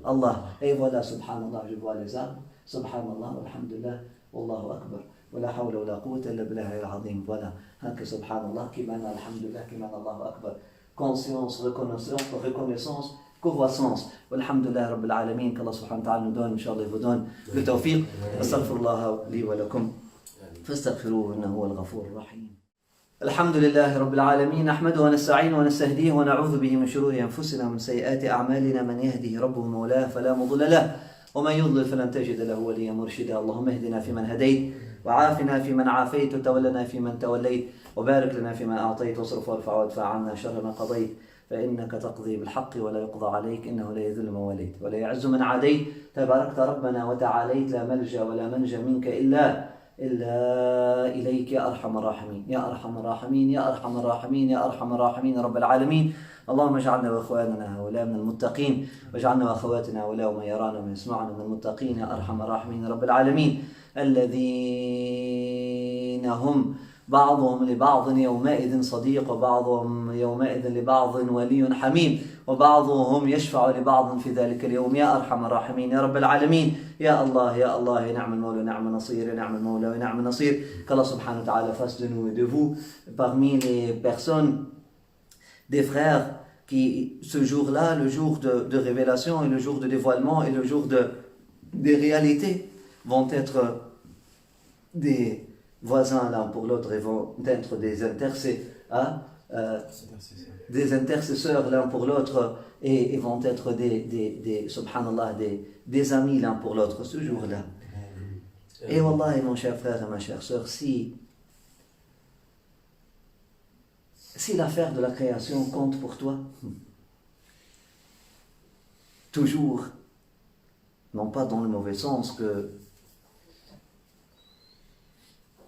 Allah. Et voilà, subhanallah, je vois les arbres. Subhanallah, alhamdulillah, wallahu akbar. Wala hawla wala quwwata illa billahi al-azim. Voilà. Hanka subhanallah, kimana alhamdulillah, kimana Allahu akbar. Conscience, reconnaissance, croissance. Walhamdulillah Rabbil Alamin, qu'Allah subhanahu wa ta'ala nous donne, Inch'Allah, vous donne le tawfiq. Astaghfirullah li wa lakum. Fastaghfiruhu innahu huwal ghafurur rahim. Alhamdulillah Rabbil Alamin, nahmaduhu wa nasta'inuhu wa nastahdihi wa na'udhu bihi min shururi anfusina wa min sayyiati a'malina, man yahdihi rabbuhu mawlahu fala mudilla lahu wa man yudlil falan tajida lahu waliyyan murshida. Allahumma ihdina fiman hadayt وعافنا في من عافيت وتولنا في من توليت وبارك لنا فيما أعطيت واصرف وارفع وادفع عنا شر ما قضيت فإنك تقضي بالحق ولا يقضى عليك إنه لا يذل من وليت ولا يعز من عاديت تباركت ربنا وتعاليت لا ملجأ ولا منجى منك إلا إليك يا أرحم الراحمين يا أرحم الراحمين يا أرحم الراحمين يا أرحم الراحمين رب العالمين. اللهم اجعلنا وإخواننا هؤلاء من المتقين واجعلنا وأخواتنا هؤلاء ومن يرانا ومن يسمعنا من المتقين يا أرحم الراحمين رب العالمين. الذين هم بعضهم لبعض يومئذ صديق وبعضهم يومئذ لبعض ولي حميم وبعضهم يشفع لبعض في ذلك اليوم يا أرحم الراحمين يا رب العالمين. يا الله يا الله يا نعم المولى نعم النصير يا نعم المولى ونعم النصير. Qu'Allah subhanahu wa ta'ala fasse de nous et de vous parmi les personnes, des frères qui ce jour-là, le jour de révélation et le jour de dévoilement et le jour des réalités, vont être des voisins l'un pour l'autre et vont être des intercesseurs l'un pour l'autre et vont être subhanallah, des amis l'un pour l'autre ce jour-là. Et wallah, mon cher frère et ma chère sœur, si l'affaire de la création compte pour toi, toujours, non pas dans le mauvais sens que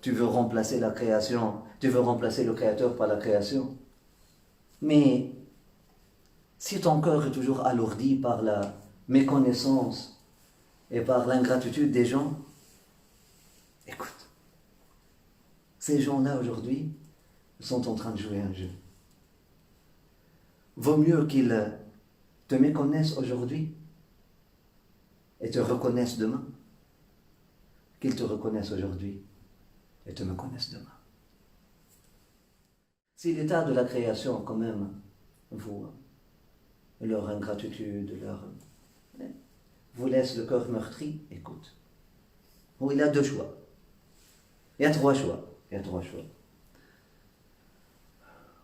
tu veux remplacer la création, tu veux remplacer le créateur par la création. Mais si ton cœur est toujours alourdi par la méconnaissance et par l'ingratitude des gens, écoute, ces gens-là aujourd'hui sont en train de jouer un jeu. Vaut mieux qu'ils te méconnaissent aujourd'hui et te reconnaissent demain qu'ils te reconnaissent aujourd'hui et te me connaissent demain. Si l'état de la création, quand même, leur ingratitude, vous laisse le cœur meurtri, écoute. Bon, il y a deux choix. Il y a trois choix.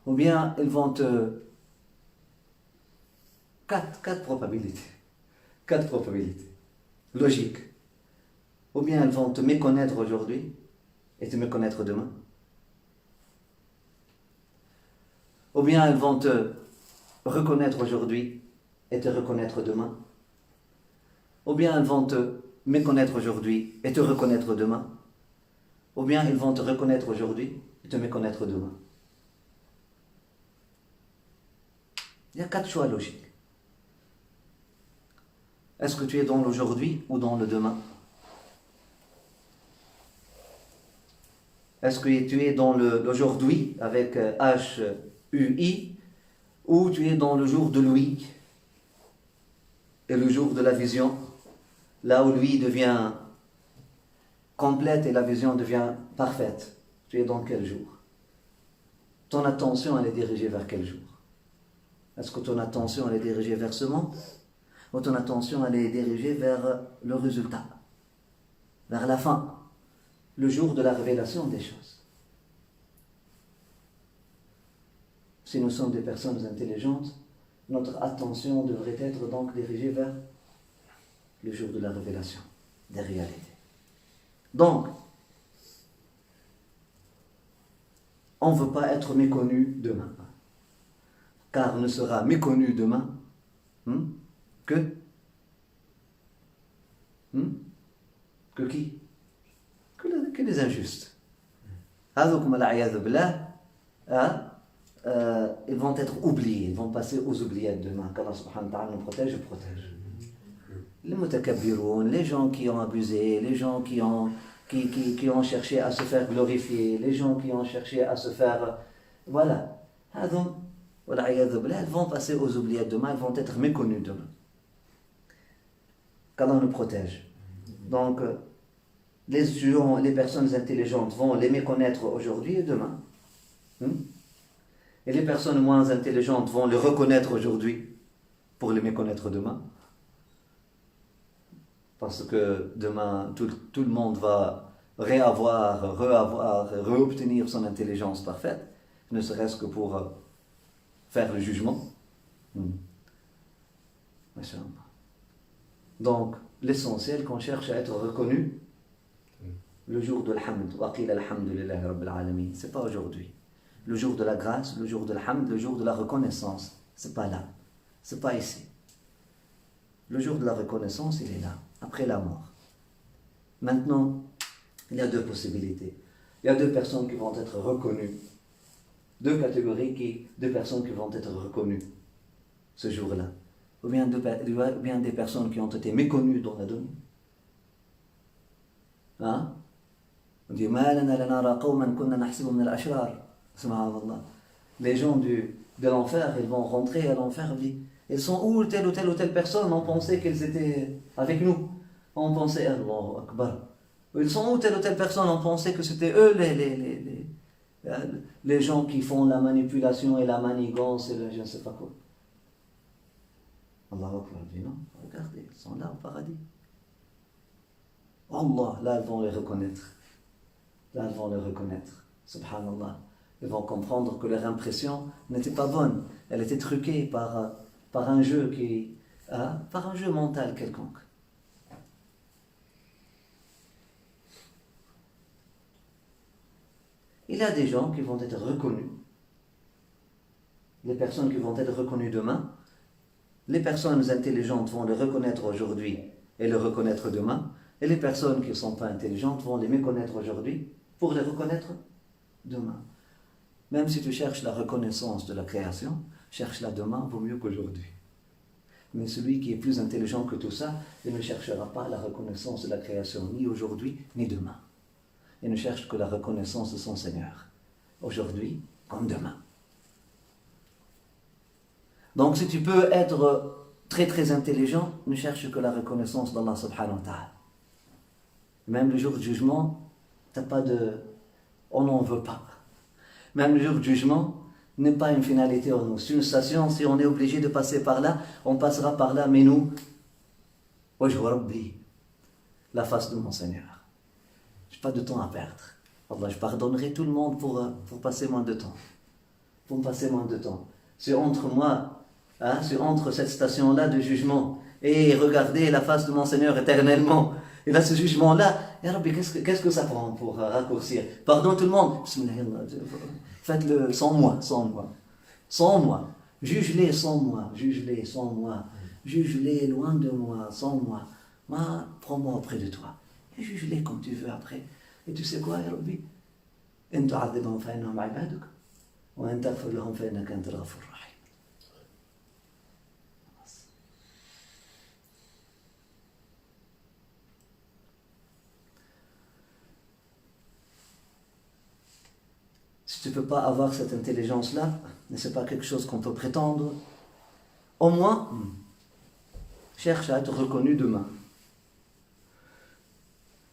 Ou bien ils vont te... Quatre probabilités. Logique. Ou bien ils vont te méconnaître aujourd'hui et te méconnaître demain. Ou bien elles vont te reconnaître aujourd'hui et te reconnaître demain. Ou bien elles vont te méconnaître aujourd'hui et te reconnaître demain. Ou bien ils vont te reconnaître aujourd'hui et te méconnaître demain. Il y a quatre choix logiques. Est-ce que tu es dans l'aujourd'hui ou dans le demain? Est-ce que tu es dans l'aujourd'hui avec H-U-I ou tu es dans le jour de l'ouïe et le jour de la vision, là où l'ouïe devient complète et la vision devient parfaite. Tu es dans quel jour? Ton attention, elle est dirigée vers quel jour? Est-ce que ton attention, elle est dirigée vers ce monde? Ou ton attention, elle est dirigée vers le résultat, vers la fin, le jour de la révélation des choses? Si nous sommes des personnes intelligentes, notre attention devrait être donc dirigée vers le jour de la révélation des réalités. Donc, on ne veut pas être méconnu demain, car on ne sera méconnu demain que qui? Que les injustes. Ils vont être oubliés, ils vont passer aux oubliettes demain. Qu'Allah subhanahu wa ta'ala nous protège et protège. Les mutakabbiroun, les gens qui ont abusé, les gens qui ont cherché à se faire glorifier, les gens qui ont cherché à se faire... Voilà. Ils vont passer aux oubliettes demain, ils vont être méconnus demain. Qu'Allah nous protège. Donc, les personnes intelligentes vont les méconnaître aujourd'hui et demain. Et les personnes moins intelligentes vont les reconnaître aujourd'hui pour les méconnaître demain. Parce que demain, tout le monde va réobtenir son intelligence parfaite, ne serait-ce que pour faire le jugement. Donc, l'essentiel qu'on cherche à être reconnu, le jour de l'hamd, waqil alhamdulillahi rabbil alamin, c'est pas aujourd'hui. Le jour de la grâce, le jour de l'hamd, le jour de la reconnaissance, c'est pas là, c'est pas ici. Le jour de la reconnaissance, il est là, après la mort. Maintenant, il y a deux possibilités. Il y a deux personnes qui vont être reconnues. Deux catégories de personnes qui vont être reconnues ce jour-là. Ou bien des personnes qui ont été méconnues dans la donne. Hein? On dit les gens de l'enfer, ils vont rentrer à l'enfer, ils sont où telle ou telle personne? On pensait qu'ils étaient avec nous. On pensait, Allahu Akbar. Ils sont où telle ou telle personne? On pensait que c'était eux les gens qui font la manipulation et la manigance et je ne sais pas quoi. Allahu Akbar dit non, regardez, ils sont là au paradis. Allah, là ils vont les reconnaître. Là ils vont les reconnaître. Subhanallah. Ils vont comprendre que leur impression n'était pas bonne. Elle était truquée par un jeu par un jeu mental quelconque. Il y a des gens qui vont être reconnus. Les personnes qui vont être reconnues demain, les personnes intelligentes vont les reconnaître aujourd'hui et les reconnaître demain, et les personnes qui ne sont pas intelligentes vont les méconnaître aujourd'hui pour les reconnaître demain. Même si tu cherches la reconnaissance de la création, cherche-la demain, vaut mieux qu'aujourd'hui. Mais celui qui est plus intelligent que tout ça, il ne cherchera pas la reconnaissance de la création, ni aujourd'hui, ni demain. Il ne cherche que la reconnaissance de son Seigneur, aujourd'hui comme demain. Donc si tu peux être très très intelligent, ne cherche que la reconnaissance d'Allah subhanahu wa ta'ala. Même le jour du jugement, on n'en veut pas. Même le jour du jugement n'est pas une finalité en nous. C'est une station, si on est obligé de passer par là, on passera par là, mais nous, wajhu rabbi, la face de mon Seigneur. Je n'ai pas de temps à perdre. Allah, je pardonnerai tout le monde pour passer moins de temps. Pour passer moins de temps. C'est entre moi, c'est entre cette station-là de jugement et regarder la face de mon Seigneur éternellement. Et là, ce jugement-là, Ya Rabbi, qu'est-ce que ça prend pour raccourcir? Pardon tout le monde. Faites-le sans moi. Sans moi. Juge-les sans moi. Juge-les sans moi. Juge-les loin de moi, sans moi. Moi, prends-moi auprès de toi. Et juge-les comme tu veux après. Et tu sais quoi, Ya Rabbi? إن تعذبهم فإنهم عبادك وإن تغفر لهم فإنك أنت الغفور الرحيم. Si tu ne peux pas avoir cette intelligence-là, mais ce n'est pas quelque chose qu'on peut prétendre. Au moins, cherche à être reconnu demain.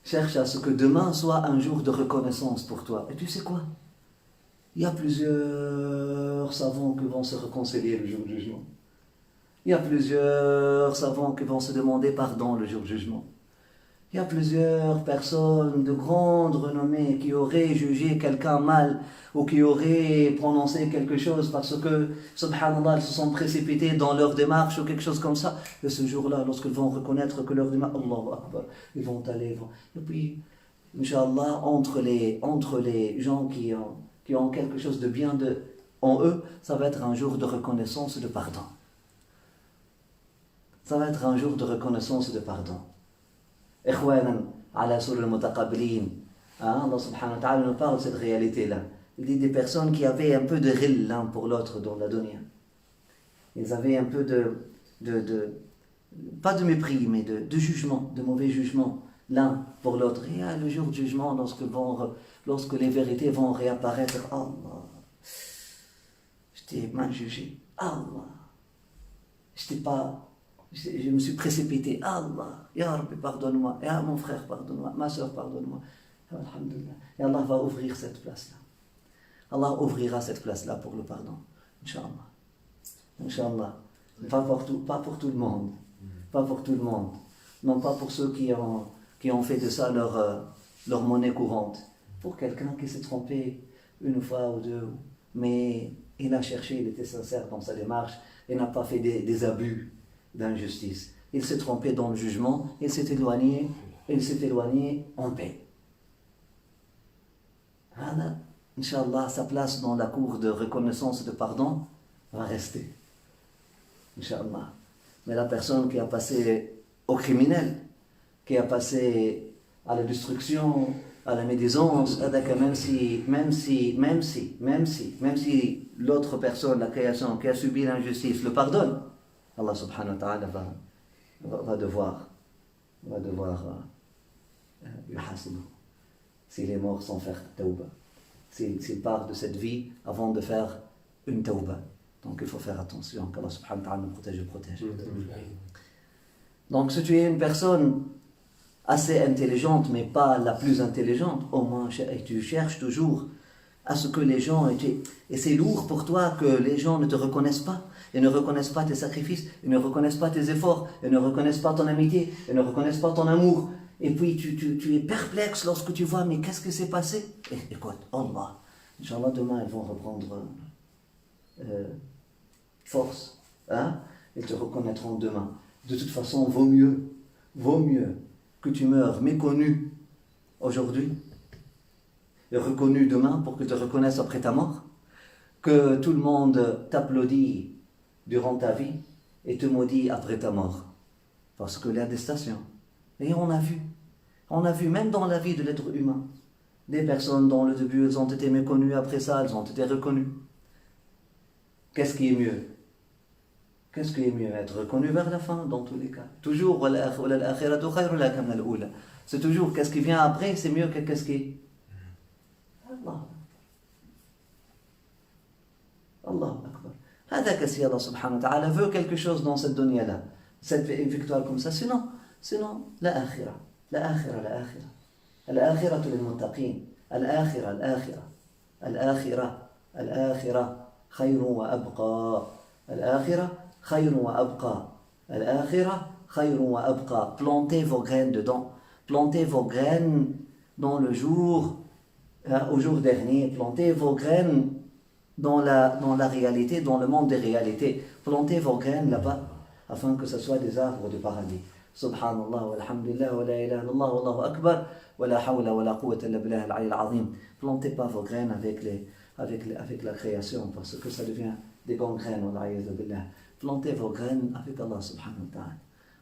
Cherche à ce que demain soit un jour de reconnaissance pour toi. Et tu sais quoi? Il y a plusieurs savants qui vont se réconcilier le jour du jugement. Il y a plusieurs savants qui vont se demander pardon le jour du jugement. Il y a plusieurs personnes de grande renommée qui auraient jugé quelqu'un mal ou qui auraient prononcé quelque chose parce que, subhanallah, ils se sont précipités dans leur démarche ou quelque chose comme ça. Et ce jour-là, lorsqu'ils vont reconnaître que leur démarche, Allahu Akbar, ils vont aller. Et puis, Inch'Allah, entre les gens qui ont quelque chose de bien en eux, ça va être un jour de reconnaissance et de pardon. Ça va être un jour de reconnaissance et de pardon. Ikhwanan ala sur le mutaqabilin. Allah subhanahu wa ta'ala nous parle de cette réalité-là. Il dit des personnes qui avaient un peu de ghil l'un pour l'autre dans la dunya. Ils avaient un peu pas de mépris, mais de jugement, de mauvais jugement l'un pour l'autre. Et le jour du jugement, lorsque les vérités vont réapparaître, Allah, je t'ai mal jugé. Allah, je me suis précipité. Allah, Ya Rabbi, pardonne-moi. Ya mon frère, pardonne-moi. Ma soeur, pardonne-moi. Alhamdulillah. Et Allah va ouvrir cette place-là. Allah ouvrira cette place-là pour le pardon. Inch'Allah. Inch'Allah. Pas pour tout le monde. Pas pour tout le monde. Non pas pour ceux qui ont fait de ça leur monnaie courante. Pour quelqu'un qui s'est trompé une fois ou deux. Mais il a cherché, il était sincère dans sa démarche. Il n'a pas fait des abus d'injustice. Il s'est trompé dans le jugement, il s'est éloigné en paix. Inch'Allah, sa place dans la cour de reconnaissance et de pardon va rester. Inch'Allah. Mais la personne qui a passé au criminel, qui a passé à la destruction, à la médisance, même si l'autre personne, la création qui a subi l'injustice, le pardonne, Allah subhanahu wa ta'ala va devoir yuhasibu. S'il est mort sans faire tawbah. S'il part de cette vie avant de faire une tawbah. Donc il faut faire attention qu'Allah subhanahu wa ta'ala nous protège. Donc si tu es une personne assez intelligente, mais pas la plus intelligente, au moins tu cherches toujours à ce que les gens... Et c'est lourd pour toi que les gens ne te reconnaissent pas. Ils ne reconnaissent pas tes sacrifices, ils ne reconnaissent pas tes efforts, ils ne reconnaissent pas ton amitié, ils ne reconnaissent pas ton amour. Et puis tu es perplexe lorsque tu vois, mais qu'est-ce qui s'est passé? Écoute, Allah, Inch'Allah, demain ils vont reprendre force. Ils te reconnaîtront demain. De toute façon, vaut mieux que tu meurs méconnu aujourd'hui et reconnu demain pour que te reconnaissent après ta mort, que tout le monde t'applaudit durant ta vie et te maudit après ta mort. Parce que la destination. Et on a vu même dans la vie de l'être humain, des personnes dont le début elles ont été méconnues, après ça elles ont été reconnues. Qu'est-ce qui est mieux? Être reconnu vers la fin dans tous les cas. Toujours, c'est toujours qu'est-ce qui vient après, c'est mieux que qu'est-ce qui... Allah Akbar. Si Allah subhanahu wa ta'ala veut quelque chose dans cette dunya-là, cette victoire comme ça, sinon, la akhira. Al-akhira lil muttaqin. Al-akhira. Khayrun wa abqa. Al-akhira, khayrun wa abqa. Al-akhira, khayrun wa abqa. Plantez vos graines dedans. Plantez vos graines dans le jour, au jour dernier. Plantez vos graines dans la réalité, dans le monde des réalités. Plantez vos graines là-bas, afin que ce soit des arbres de paradis. Subhanallah, walhamdulillah, wa la ilaha illallah, wallahu akbar, wa la hawla wa la quwwata illa billah al-ali al-azim. Plantez pas vos graines avec la création, parce que ça devient des gangrènes, wa la ilaha billah. Plantez vos graines avec Allah subhanahu wa ta'ala.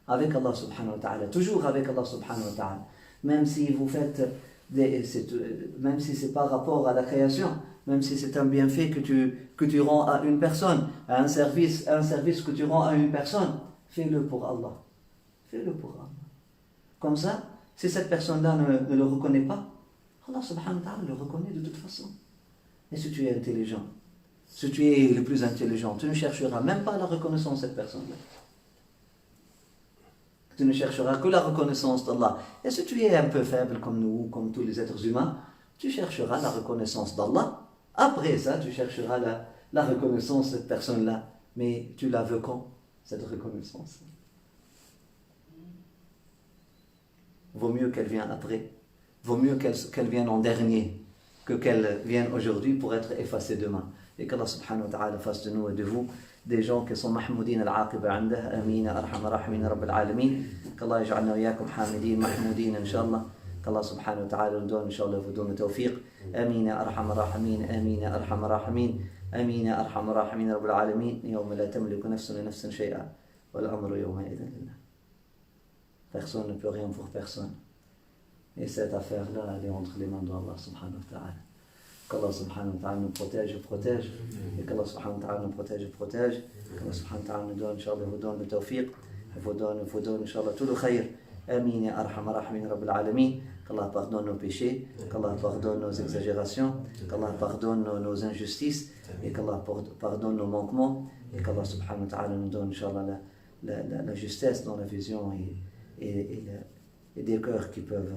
Avec Allah subhanahu wa ta'ala. Toujours avec Allah subhanahu wa ta'ala. Même si vous faites même si c'est par rapport à la création, même si c'est un bienfait que tu rends à une personne, un service que tu rends à une personne, fais-le pour Allah. Comme ça, si cette personne-là ne le reconnaît pas, Allah subhanahu wa ta'ala le reconnaît de toute façon. Et si tu es intelligent, si tu es le plus intelligent, tu ne chercheras même pas la reconnaissance de cette personne-là. Tu ne chercheras que la reconnaissance d'Allah. Et si tu es un peu faible comme nous, comme tous les êtres humains, tu chercheras la reconnaissance d'Allah. Après ça, tu chercheras la reconnaissance de cette personne-là. Mais tu la veux quand, cette reconnaissance? Vaut mieux qu'elle vienne après. Vaut mieux qu'elle vienne en dernier que qu'elle vienne aujourd'hui pour être effacée demain. Et qu'Allah subhanahu wa ta'ala fasse de nous et de vous des gens qui sont mahmoudin al-aqiba indah. Amin, arhamar rahimin, rabbil alamin. Qu'Allah yaj'alna wa yakum hamidin, mahmoudin, inshallah. Qu'Allah subhanahu wa ta'ala nous donne, inshallah, vous donne le tawfiq. Amin, arhamar rahimin, amin, arhamar rahimin. Amin, arhamar rahimin, rabbil alamin. Yawma la tamliku nafsun li nafsin shay'a. Wal amru yawma idhan lillah. Personne ne peut rien pour personne. Et cette affaire-là, elle est entre les mains d'Allah subhanahu wa ta'ala. Qu'Allah subhanahu wa ta'ala nous protège et protège. Et qu'Allah subhanahu wa ta'ala nous protège et protège. Qu'Allah subhanahu wa ta'ala nous donne, inshallah, vous donne le tawfiq. Vous donne, inshallah, tout le khayr. Amin ya arhamar rahimin rabbil alamin. Qu'Allah pardonne nos péchés. Qu'Allah pardonne nos exagérations. Qu'Allah pardonne nos injustices. Et qu'Allah pardonne nos manquements. Et qu'Allah subhanahu wa ta'ala nous donne, inshallah, la justesse dans la vision et des cœurs qui peuvent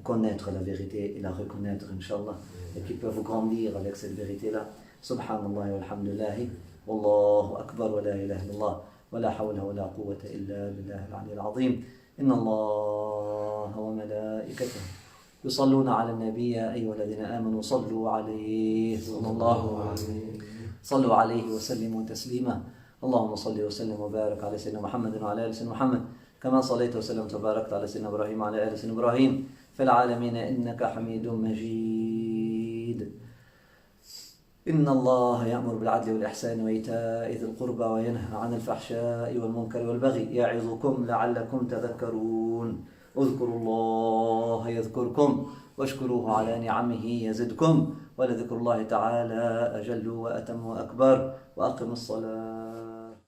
connaître la vérité et la reconnaître, Inch'Allah, et qui peuvent grandir avec cette vérité-là. Subhanallah wa alhamdulillahi, Wallahu akbar wa la ilaha illallah, wa la hawla wa la quwwata illa billah al-ali al-azim. Inna Allah wa malaikatahu yusalluna ala an-nabi ya ayyuha alladhina amanu sallu alayhi sallu alayhi wa sallimu taslima. اللهم صل وسلم وبارك على سيدنا محمد وعلى ال سيدنا محمد كما صليت وسلمت وباركت على سيدنا ابراهيم وعلى ال سيدنا ابراهيم في العالمين انك حميد مجيد. ان الله يأمر بالعدل والاحسان وايتاء ذي القربى وينهى عن الفحشاء والمنكر والبغي يعظكم لعلكم تذكرون. اذكروا الله يذكركم واشكروه على نعمه يزدكم ولذكر الله تعالى اجل واتم واكبر. واقم الصلاه.